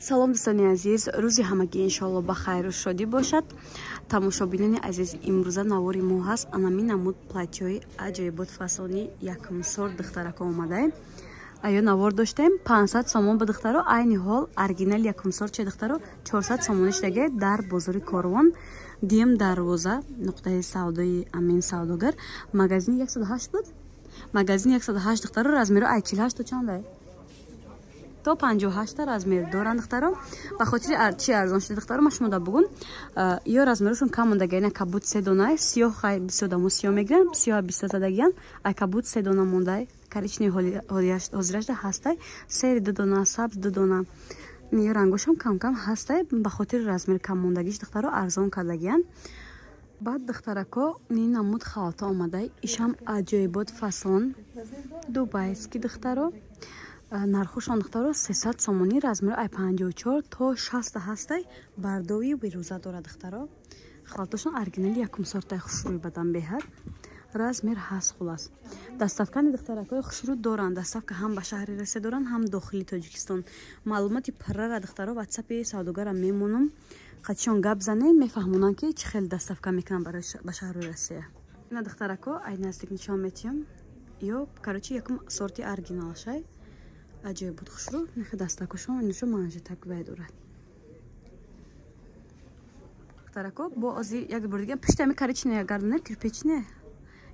салом дӯстони азиз, рӯзи ҳамагӣ иншоалло ба хайру шодӣ бошад. Тамошобинони азиз, имрӯза навори мо ҳаст анами намуд платьёи аҷоибот фасони якумсор духтарако омадаем. Аю навор доштем 500 сомон ба духтаро, айни ҳол оригинал якумсор че духтаро 400 сомониш даге дар бозори Корвон, дим дарвоза, нуқтаи савдои Амин савдогар, магазини 108 буд. Магазини 108 духтаро размеро ай 48 то чанда то 58 размер доранд духтаро. Ба хотири чи арзон шуди духтаро ма шумо да бугум ё размерушон кам мондаги ина кабут 3 дона сиёҳ хай бисёр дамо сиёҳ мегиран сиёҳ биста задагиян ай кабут 3 дона мондай коричневи ҳозирашда ҳастай сери 2 дона сабз 2 дона ё рангошам кам кам ҳастай ба хотири размер кам мондагиш духтаро арзон кардагиян. Баъд духтарако ни намуд халата омадай ишам аҷоибот фасон дубайски духтаро. Нархушон духтаро 300 сомонӣ размер ай 54 то 60 ҳастай бардови вирӯза дора духтаро. Халатошон оригинали якумсортай хушрӯй бадан беҳад размер ҳаст хулас. Дастафкани духтаракои хушрӯ доранд. Дастафка ҳам ба шаҳри Россия доранд, ҳам дохили Тоҷикистон. Маълумоти паррара духтаро ватсапи савдогарам мемонам. Қатишон гап занем мефаҳмонанд ки чӣ хел дастафка мекунанд ба шаҳри Россия. Ина духтарако ай наздик нишон метиҳам ё короче якум сорти оригиналашай аҷоибот хушрӯ нахи дастакушон инушо манжетак вай дорад. Духтарако бо ози як бор дига пуштами коричневая гардане кирпичне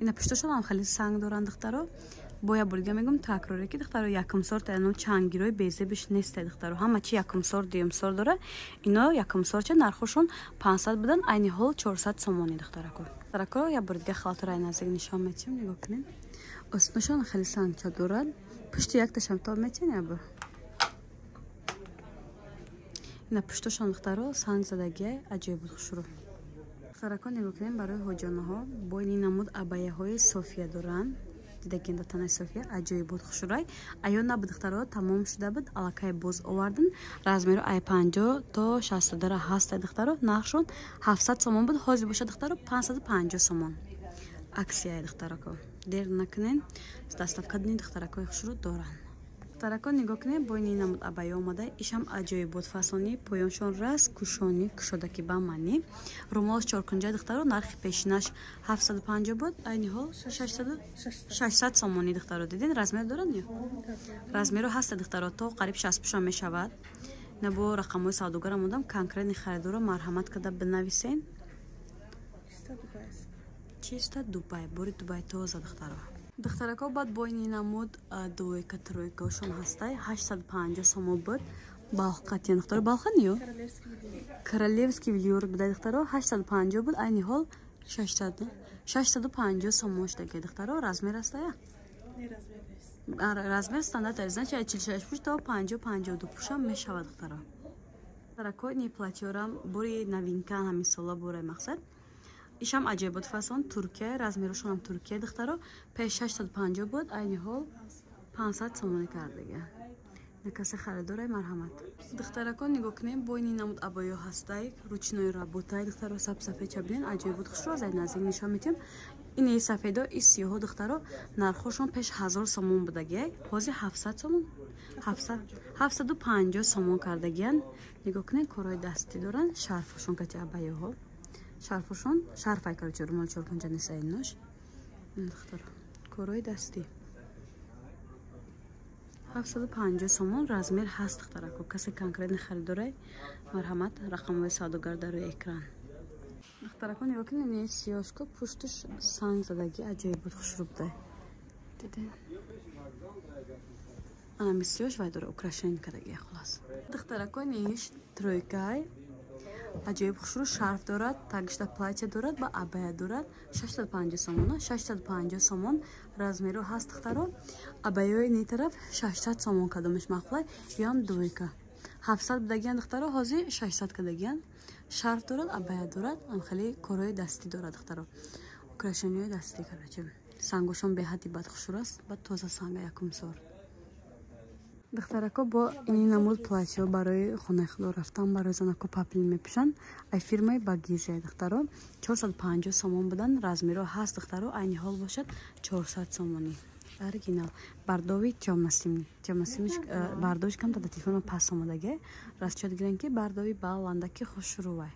ина пушташон ҳам хеле санг доранд духтаро. Бо як бор дига мегум такроре ки духтаро якумсорта яно чанггирои безебиш нестай духтаро ҳама чи якумсор дуюмсор дора ино якумсорча нархушон 500 будан айни ҳол 400 сомони духтарако. Духтарако як бор дига халатро ай наздик нишон метиҳам нигоҳ кунем. Остинашон хеле сангча дорад. Пушти як ташам то метин або ина пуштошон духтаро санг задагия аҷоибот хушрӯ. духтарако нигоҳ кунем барои ҳоҷонаҳо бойни намуд абаяҳои софия доранд. Дидагин датанаи софия аҷоибот хушрӯай аё наби духтаро тамом шуда буд аллакай боз овардан размеро ай 50 то 60 дара ҳастай духтаро. Нархшон 700 сомон буд ҳозир боша духтаро 550 сомон аксияи духтарако. Дер накунен дастафкадани духтаракои хушрӯ доранд. духтарако нигоҳ кунем бойни намуд абая омадай ишам аҷоибот фасони поёншон рас кушони кушодаки ба мани румолш чоркунҷаи духтаро нархи пешинаш 750 буд айни ҳол 600 сомони духтаро дидин размер доранд ё размеро ҳаста духтаро то қариб 60 пушам мешавад. Набо рақамҳои савдогарам модам конкретни харидоро марҳамат карда бинависен. Чиста Дубай бори Дубай тоза духтаро. Духтарако баъд бойни намуд двойка тройкашон ҳастай 850 сомон буд балхқати духтаро балхан ё королевский вильёр будай духтаро 850 буд айни ҳол 650 сомон шдаги духтаро размер астая размер стандарт значи 46 пуш то 50-52 пушам мешавад духтаро. Духтарако ни платьёрам бори новинка ҳамин сола бораи мақсад ишам аҷоибот фасон Туркия размерушонам Туркия духтаро пеш 650 буд айни ҳол 500 сомони кардага накасе харидорай марҳамат. Духтарако нигоҳ кунем бойни намуд абоё ҳастай ручной работай духтаро сафсафедча бинен аҷоибот хушрӯ аз ай наздик нишон метиҳам. Ин и сафедо и сиёҳо духтаро нархошон пеш 1000 сомон будагияй ҳозир 700 сомон 750 сомон кардагиян. Нигоҳ кунем корои дастӣ доранд шарфошон кати абаяҳо шарфушон шарфай короче румол чоркунҷа несай нош духтаро корои дастӣ 750 сомон размер ҳаст духтарако. Касе конкретни харидорай марҳамат рақамҳои савдогар дар рӯи экран. духтарако нигоҳ кунед не сиёшко пуштуш санг задаги аҷоибот хушрӯ будай диден анами сиёш вай дора украшен кардагия хулас. духтарако ниш тройкай аҷоиб хушрӯ шарф дорад тагишта платья дорад ба абая дорад 650 сомон 650 сомон размеро ҳаст духтаро. абаяҳои ни тараф 600 сомон кадомиш махлай ёам двойка 700 будагиян духтаро ҳозир 600 кадагиян. шарф дорад абая дорад хеле корои дастӣ дорад духтаро украшениҳои дастӣ короче сангошон беҳади бад хушрӯ аст ба тоза санга якумсор. духтарако бо ини намуд платьё барои хонахудо рафтан барои занако паплин мепӯшанд ай фирмаи багизия духтаро 450 сомон будан размеро ҳаст духтаро айни ҳол бошад 400 сомонӣ оригинал. Бардови ҷомасимиш бардовиш кам дада телефон пас омадаге. Растчод гирен ки бардови баландаки хушрувай.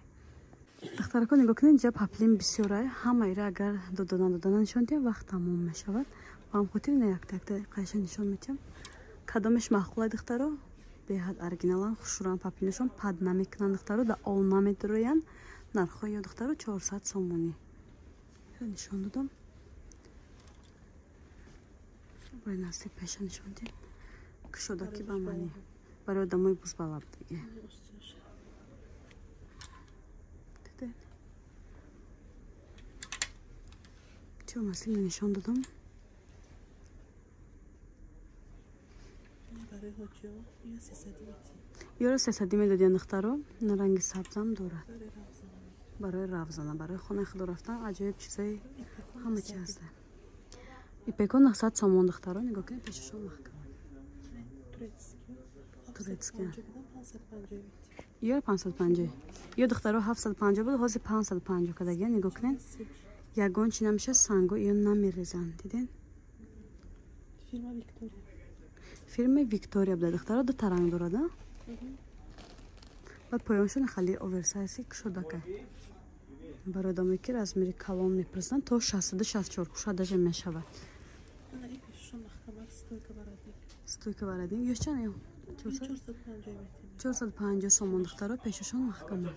Дахтарако нигоҳ кунед, ҷа паплин бисёрай. Ҳамаира агар додана нишон диҳем вақт тамом мешавад. Ба ҳам хотир не якта қайша нишон медиҳам. Кадомеш маъқулай дахтаро? Беҳад оригиналан хушруван паплинашон пад намекунанд дахтаро, да ол намедроянд. Нархҳои ё дахтаро 400 сомонӣ. Нишон додам. Бай насиб пеша нишон дем. Кушодаки ба мани. Барои одамои бузбалаб диге. Дидед? Чо насиб нишон додам. Барои ҳоҷиё ё 300 ёро 300 медодиан дахтаро. Ранги сабзам дорад. Барои равзана, барои хонаи хуdo рафтан аҷоиб чизои ҳама чи ҳаст. Ипекон 900 сомон дахтаро, нигоҳ кунед пешашон маҳкам. Турецки. Ёро 550. Ё дахтаро 750 буд, ҳозир 550 кардагиан, нигоҳ кунед. Ягон чи намеша санго ё намерезанд, диден? Фирма Виктория. Фирма Виктория буда дахтаро, ду таранг дорад, а? Баъд поёншон хали оверсайзи кушодака. Барои одамое ки размери калон мепурсанд, то 60-64 куша даже мешавад. Стойка барадин. Ёш чанд ё? 450 сомон дахтаро, пешашон маҳкама.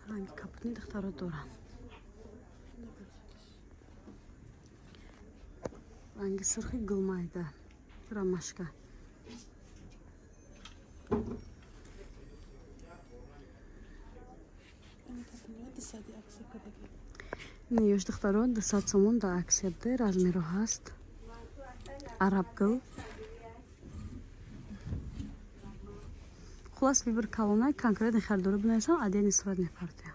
Ранги капутни дахтаро доранд. Ранги сурхи гулмайда. Рамашка. Не ёш дахтаро 200 сомон да аксия буде, размеро ҳаст. Арабгул. Хулас вибр калонай конкретно хардори бинасан, адени сурат мепартия.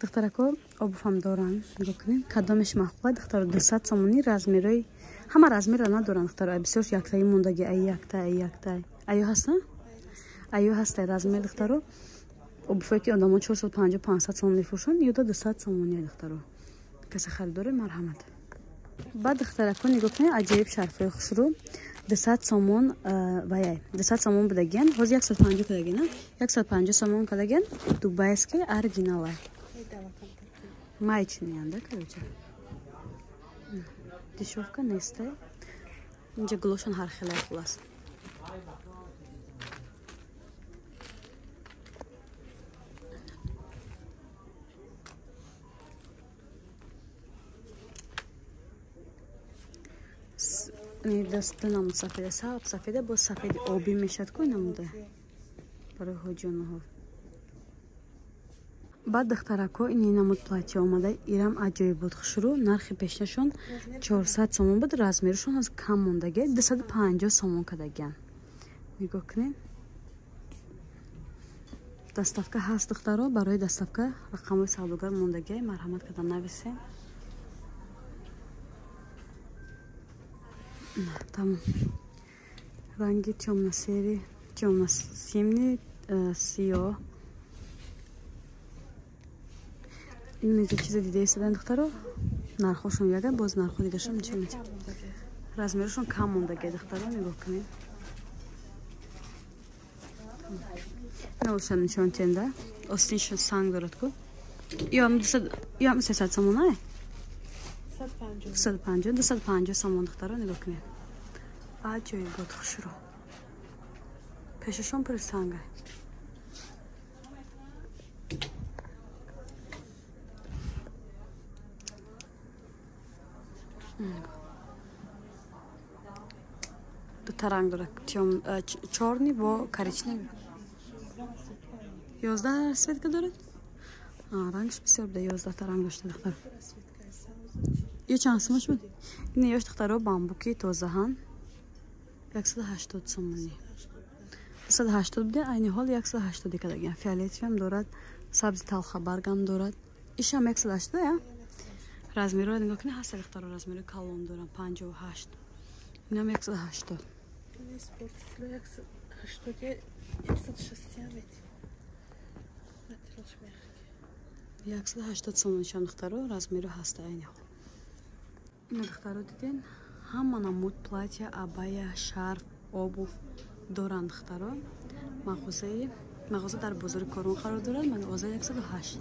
Дахтарако обуфам доранд, нигоҳ кунед. Кадомеш маҳқулай дахтаро 200 сомони размерои ҳама размера надоранд дахтаро. Бисёр яктаи мондаги ай яктай. Айё ҳаста? Айё ҳастай размер дахтаро. Обуфое ки одамо 450-500 сомон мефурӯшанд, ё 200 сомони дахтаро. Касе харидори марҳамат. Баъд дахтарако нигоҳ кунед, аҷоиб шарфҳои хушрӯ 200 сомон ваяй 200 сомон будагиан, ҳозир 150 кардагиан, 150 сомон кардагиан, дубайски оригиналай. Майчиниян да короче. Дешевка нестай. Инҷа гулошон ҳар хеле хулас. Дасты намуд сафеда, сафеда бо сафеди оби мешад кӯй намуда. Барои ҳоҷиёнаҳо. Баъд дахтарако ини намуд платья омада, ирам аҷоиб буд хушрӯ, нархи пешнашон 400 сомон буд, размеришон аз кам мондаги 250 сомон кардагиан. Нигоҳ кунед. Доставка ҳаст дахтаро, барои доставка рақамои савдогар мондаги марҳамат карда нависем. Тамом. Ранги темно-серый, темно-синий, сиёҳ. Инҷа чизе дида истадан дахтаро. Нархошон яга, боз нархо дигашон чӣ меча. Размершон кам мондаги дахтаро, нигоҳ кунед. Навушам нишон тенда. Остиншон санг дорад ку. Ё 300 сомон ай? 250 сомон дахтаро, нигоҳ кунед. Аҷоиб буд хушрӯ. Пешашон пури санга. Дута ранг дорад. Чорни во коричневый. 11 светка дорад? Рангш бисёр буда, 11 та ранг дошта дахтаро. Ё чанд сомонш буд? Ин ёш дахтаро бамбуки тозаҳан 180 сомонӣ. 280 буде, айни ҳол 180 кардагиан. Фиолетовиам дорад, сабзи талхабаргам дорад. Ишам 180 я? Размерро нигоҳ кунед, ҳаст дахтаро размери калон дорам 58. Инам 180. Спортсмен 180 160 метр. Материалш мягкий. 180 сом нишон духтаро размеру ҳаста айни хо. Ина духтаро диден ҳама намуд платья, абая, шарф, обув доранд духтаро. мағоза дар бозори Корон қарор дорад. Мағоза 108.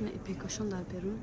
Ина ипекошон дар берун.